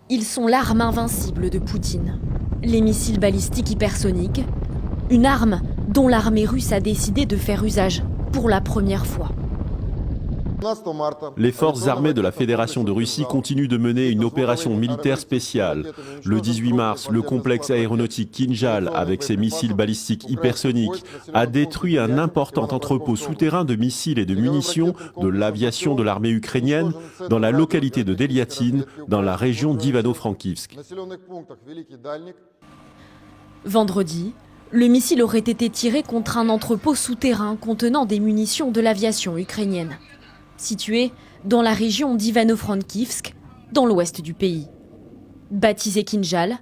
Ils sont l'arme invincible de Poutine. Les missiles balistiques hypersoniques, une arme dont l'armée russe a décidé de faire usage pour la première fois. Les forces armées de la Fédération de Russie continuent de mener une opération militaire spéciale. Le 18 mars, le complexe aéronautique Kinjal, avec ses missiles balistiques hypersoniques, a détruit un important entrepôt souterrain de missiles et de munitions de l'aviation de l'armée ukrainienne dans la localité de Deliatine, dans la région d'Ivano-Frankivsk. Vendredi, le missile aurait été tiré contre un entrepôt souterrain contenant des munitions de l'aviation ukrainienne, situé dans la région d'Ivano-Frankivsk, dans l'ouest du pays. Baptisé Kinjal,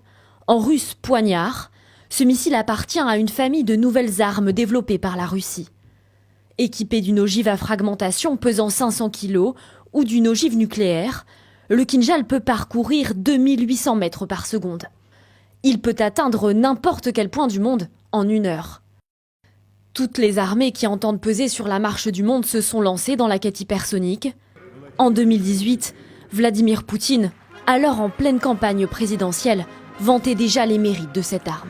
en russe poignard, ce missile appartient à une famille de nouvelles armes développées par la Russie. Équipé d'une ogive à fragmentation pesant 500 kg ou d'une ogive nucléaire, le Kinjal peut parcourir 2800 mètres par seconde. Il peut atteindre n'importe quel point du monde en 1 heure. Toutes les armées qui entendent peser sur la marche du monde se sont lancées dans la quête hypersonique. En 2018, Vladimir Poutine, alors en pleine campagne présidentielle, vantait déjà les mérites de cette arme.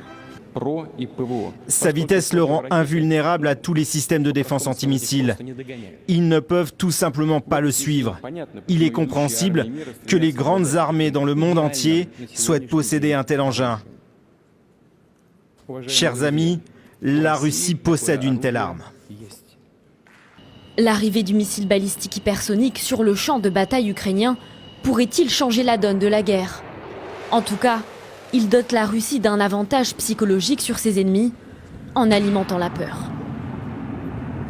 Sa vitesse le rend invulnérable à tous les systèmes de défense antimissiles. Ils ne peuvent tout simplement pas le suivre. Il est compréhensible que les grandes armées dans le monde entier souhaitent posséder un tel engin. Chers amis, la Russie possède une telle arme. L'arrivée du missile balistique hypersonique sur le champ de bataille ukrainien pourrait-il changer la donne de la guerre? En tout cas, il dote la Russie d'un avantage psychologique sur ses ennemis en alimentant la peur.